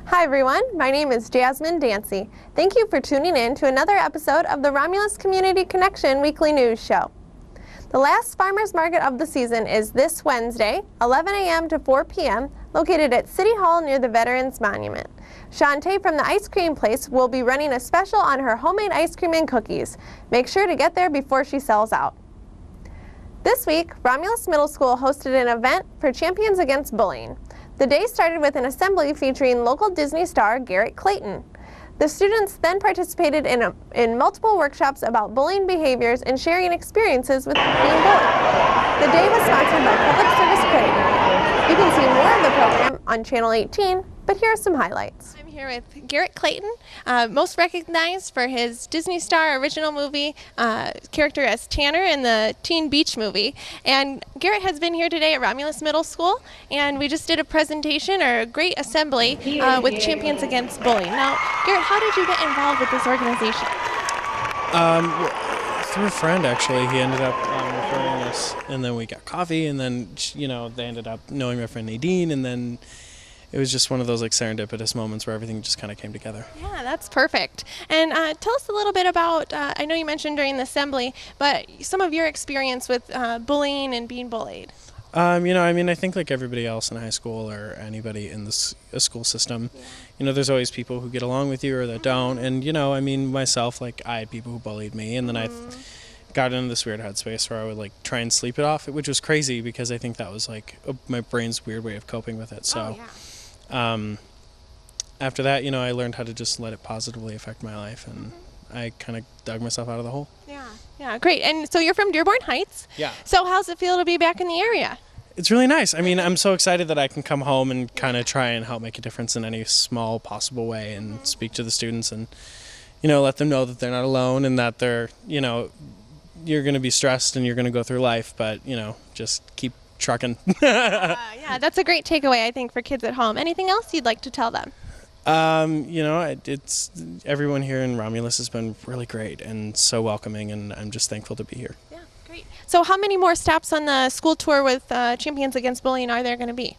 Hi everyone, my name is Jasmine Dancy. Thank you for tuning in to another episode of the Romulus Community Connection Weekly News Show. The last farmers market of the season is this Wednesday, 11 a.m. to 4 p.m., located at City Hall near the Veterans Monument. Shantae from the ice cream place will be running a special on her homemade ice cream and cookies. Make sure to get there before she sells out. This week, Romulus Middle School hosted an event for Champions Against Bullying. The day started with an assembly featuring local Disney star Garrett Clayton. The students then participated in multiple workshops about bullying behaviors and sharing experiences with being bullied. The day was sponsored by Public Service Credit Union. You can see more of the program on Channel 18, but here are some highlights. I'm here with Garrett Clayton, most recognized for his Disney star original movie character as Tanner in the Teen Beach movie. And Garrett has been here today at Romulus Middle School, and we just did a presentation or a great assembly with Champions Against Bullying. Now, Garrett, how did you get involved with this organization? Through a friend, actually. He ended up referring us, and then we got coffee, and then, they ended up knowing my friend Nadine, and then it was just one of those serendipitous moments where everything just kind of came together. Yeah, that's perfect. And tell us a little bit about, I know you mentioned during the assembly, but some of your experience with bullying and being bullied. I think like everybody else in high school or anybody in a school system, there's always people who get along with you or that don't. And, myself, I had people who bullied me, and then I got into this weird headspace where I would try and sleep it off, which was crazy because I think that was my brain's weird way of coping with it. So. After that, I learned how to just let it positively affect my life, and I kind of dug myself out of the hole. Yeah, great. And so you're from Dearborn Heights. Yeah. So how's it feel to be back in the area? It's really nice. I'm so excited that I can come home and kind of try and help make a difference in any small possible way and speak to the students and, let them know that they're not alone and that they're, you're going to be stressed and you're going to go through life, but, just keep trucking. Yeah, that's a great takeaway, I think, for kids at home. Anything else you'd like to tell them? It's everyone here in Romulus has been really great and so welcoming, and I'm just thankful to be here. Yeah, great. So how many more stops on the school tour with Champions Against Bullying are there going to be?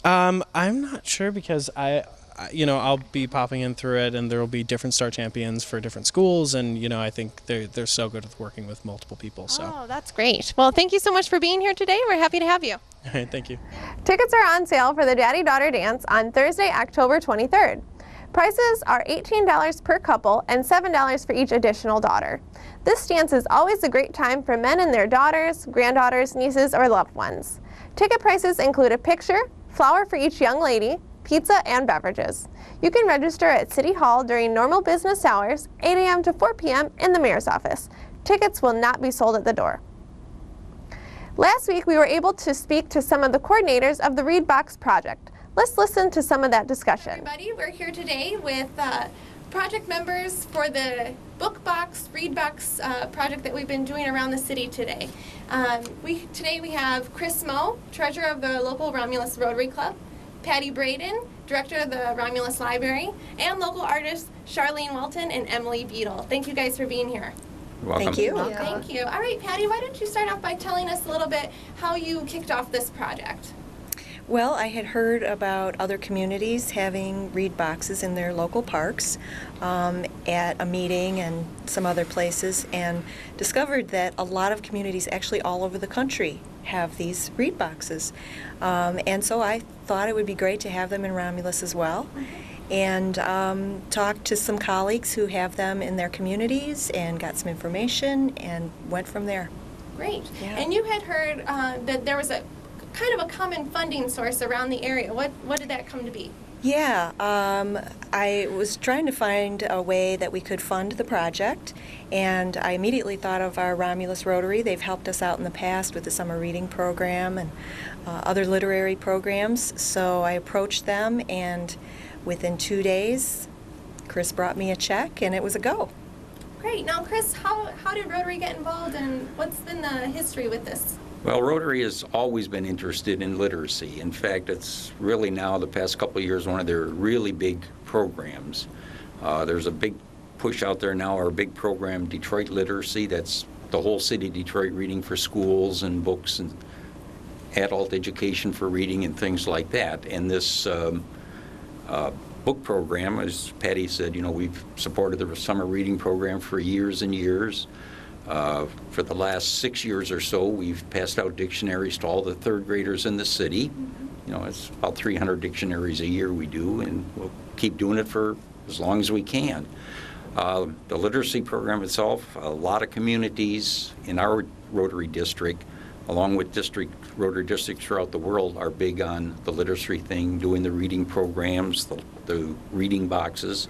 I'm not sure because I'll be popping in through it, and there will be different star champions for different schools, and I think they're so good at working with multiple people. So. Oh, that's great. Well, thank you so much for being here today. We're happy to have you. All right, thank you. Tickets are on sale for the Daddy-Daughter Dance on Thursday, October 23rd. Prices are $18 per couple and $7 for each additional daughter. This dance is always a great time for men and their daughters, granddaughters, nieces, or loved ones. Ticket prices include a picture, flower for each young lady, pizza, and beverages. You can register at City Hall during normal business hours, 8 a.m. to 4 p.m. in the mayor's office. Tickets will not be sold at the door. Last week, we were able to speak to some of the coordinators of the Read Box project. Let's listen to some of that discussion. Everybody, we're here today with project members for the Book Box, Read Box project that we've been doing around the city today. Today we have Chris Moe, treasurer of the local Romulus Rotary Club, Patty Braden, director of the Romulus Library, and local artists Charlene Welton and Emily Beadle. Thank you guys for being here. You're welcome. Thank you. Yeah. Thank you. All right, Patty, why don't you start off by telling us a little bit how you kicked off this project? Well, I had heard about other communities having read boxes in their local parks at a meeting and some other places, and discovered that a lot of communities actually all over the country have these read boxes. And so I thought it would be great to have them in Romulus as well, and talked to some colleagues who have them in their communities and got some information and went from there. Great. Yeah. And you had heard that there was a kind of a common funding source around the area. What did that come to be? Yeah, I was trying to find a way that we could fund the project, and I immediately thought of our Romulus Rotary. They've helped us out in the past with the summer reading program and other literary programs, so I approached them, and within 2 days, Chris brought me a check, and it was a go. Great. Now, Chris, how did Rotary get involved, and what's been the history with this? Well, Rotary has always been interested in literacy. In fact, it's really now, the past couple of years, one of their really big programs. There's a big push out there now, our big program, Detroit Literacy. That's the whole city of Detroit reading for schools and books and adult education for reading and things like that. And this book program, as Patty said, we've supported the summer reading program for years and years. For the last 6 years or so, we've passed out dictionaries to all the third graders in the city. It's about 300 dictionaries a year we do, and we'll keep doing it for as long as we can. The literacy program itself, a lot of communities in our Rotary District, along with Rotary districts throughout the world, are big on the literacy thing, doing the reading programs, the reading boxes,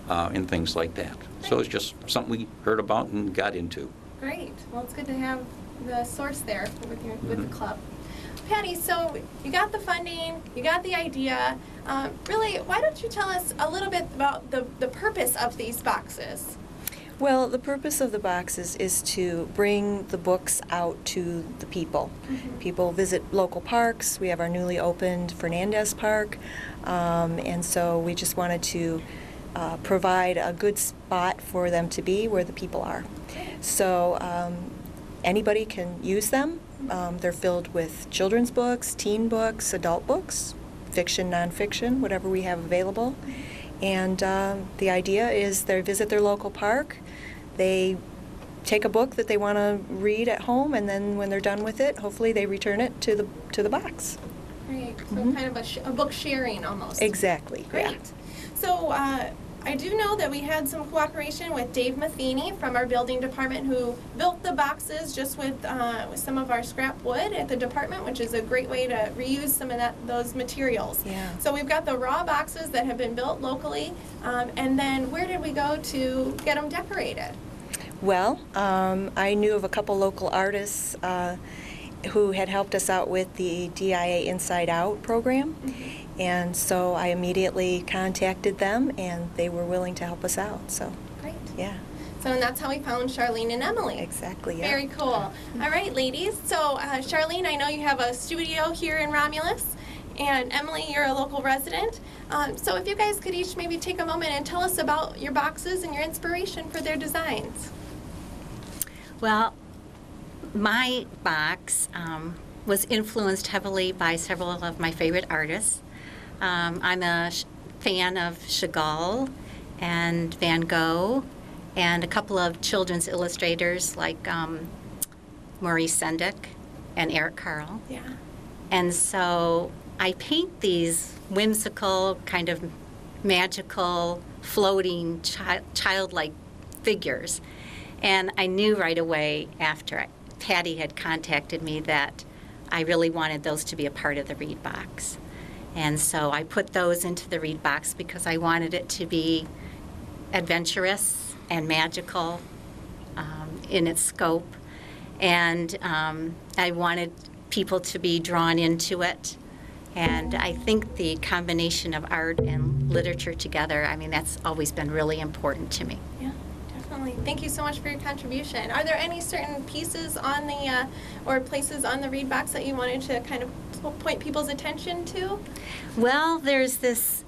and things like that. So it's just something we heard about and got into. Great. Well, it's good to have the source there with the club. Patty, so you got the funding, you got the idea. Really, why don't you tell us a little bit about the purpose of these boxes? Well, the purpose of the boxes is to bring the books out to the people. People visit local parks. We have our newly opened Fernandez Park, and so we just wanted to provide a good spot for them to be where the people are. So anybody can use them. They're filled with children's books, teen books, adult books, fiction, nonfiction, whatever we have available. And the idea is they visit their local park, they take a book that they want to read at home, and then when they're done with it, hopefully they return it to the box. Great. So kind of a book sharing almost. Exactly. Great. Yeah. So I do know that we had some cooperation with Dave Matheny from our building department, who built the boxes just with some of our scrap wood at the department, which is a great way to reuse some of those materials. Yeah. So we've got the raw boxes that have been built locally, and then where did we go to get them decorated? Well, I knew of a couple local artists who had helped us out with the DIA Inside Out program. And so I immediately contacted them, and they were willing to help us out. So, Great. yeah. So and that's how we found Charlene and Emily. Exactly, yeah. Very cool. All right, ladies. So Charlene, I know you have a studio here in Romulus, and Emily, you're a local resident. So if you guys could each maybe take a moment and tell us about your boxes and your inspiration for their designs. Well, my box was influenced heavily by several of my favorite artists. I'm a fan of Chagall and Van Gogh and a couple of children's illustrators like Maurice Sendak and Eric Carle. Yeah. And so I paint these whimsical, kind of magical, floating, childlike figures. And I knew right away after Patty had contacted me that I really wanted those to be a part of the Read Box. And so I put those into the Read Box because I wanted it to be adventurous and magical in its scope. And I wanted people to be drawn into it. And I think the combination of art and literature together, I mean, that's always been really important to me. Yeah. Definitely. Thank you so much for your contribution. Are there any certain pieces on the, or places on the Read Box that you wanted to kind of point people's attention to? Well, there's this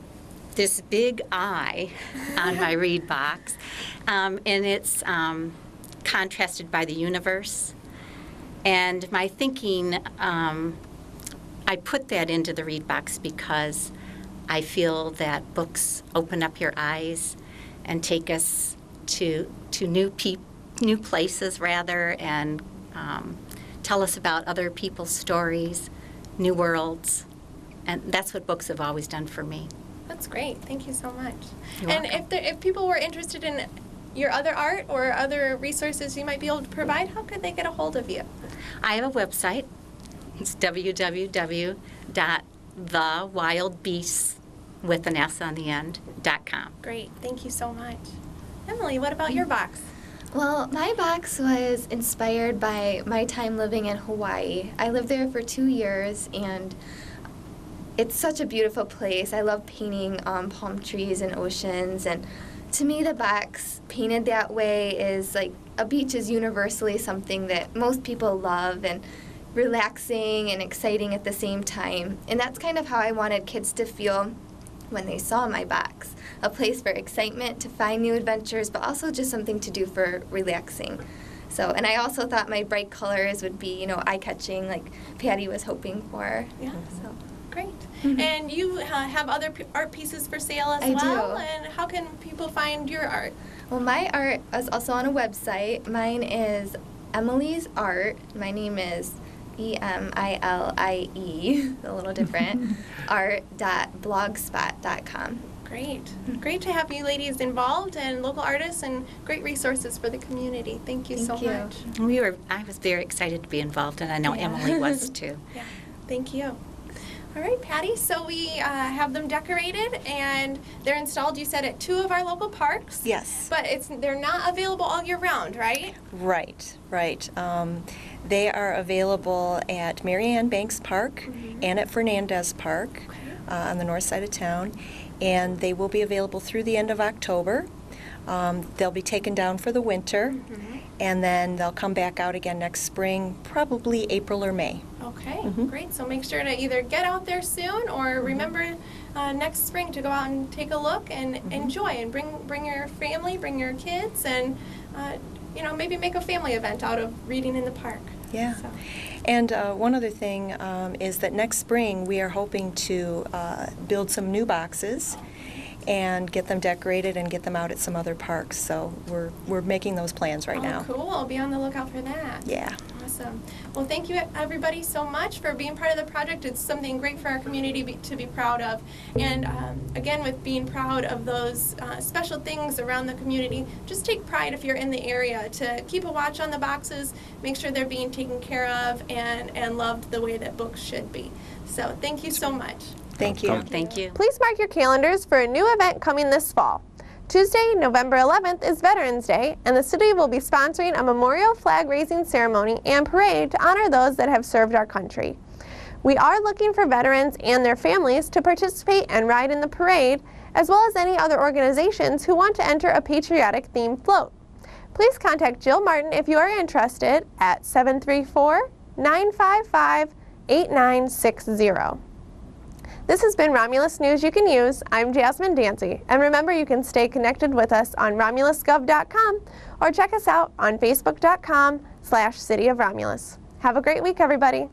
big eye on my Read Box, and it's contrasted by the universe. And my thinking, I put that into the Read Box because I feel that books open up your eyes and take us to new places rather, and tell us about other people's stories, new worlds, and that's what books have always done for me. That's great. Thank you so much. You're and welcome. if people were interested in your other art or other resources you might be able to provide, how could they get a hold of you? I have a website. It's www.thewildbeasts.com. Great. Thank you so much. Emily, what about your box? Well, my box was inspired by my time living in Hawaii. I lived there for 2 years, and it's such a beautiful place. I love painting palm trees and oceans, and to me, the box painted that way is like a beach is universally something that most people love, and relaxing and exciting at the same time. And that's kind of how I wanted kids to feel when they saw my box. A place for excitement, to find new adventures, but also just something to do for relaxing. So, and I also thought my bright colors would be, eye-catching like Patty was hoping for. Yeah. So. Great. And you have other art pieces for sale as I well. do. And how can people find your art? Well, my art is also on a website. Mine is Emily's Art. My name is Emilie, a little different, art.blogspot.com. Great. Great to have you ladies involved and local artists and great resources for the community. Thank you so Thank you. much. I was very excited to be involved, and I know Yeah. Emily was too. Yeah. Thank you. All right, Patty. So we have them decorated and they're installed, you said, at 2 of our local parks. Yes. But they're not available all year round, right? Right, right. They are available at Mary Ann Banks Park and at Fernandez Park on the north side of town, and they will be available through the end of October. They'll be taken down for the winter, and then they'll come back out again next spring, probably April or May. Okay, great. So make sure to either get out there soon or remember next spring to go out and take a look and enjoy and bring your family, bring your kids, and maybe make a family event out of reading in the park. Yeah. So. And one other thing is that next spring we are hoping to build some new boxes and get them decorated and get them out at some other parks. So we're making those plans right now. Cool. I'll be on the lookout for that. Yeah. Awesome. Well, thank you everybody so much for being part of the project. It's something great for our community to be proud of. And again, with being proud of those special things around the community, just take pride if you're in the area to keep a watch on the boxes, make sure they're being taken care of and loved the way that books should be. So thank you so much. Thank you. Thank you. Please mark your calendars for a new event coming this fall. Tuesday, November 11th is Veterans Day, and the city will be sponsoring a memorial flag raising ceremony and parade to honor those that have served our country. We are looking for veterans and their families to participate and ride in the parade, as well as any other organizations who want to enter a patriotic themed float. Please contact Jill Martin if you are interested at 734-955-8960. This has been Romulus News You Can Use. I'm Jasmine Dancy, and remember you can stay connected with us on romulusgov.com or check us out on facebook.com/City of Romulus. Have a great week, everybody.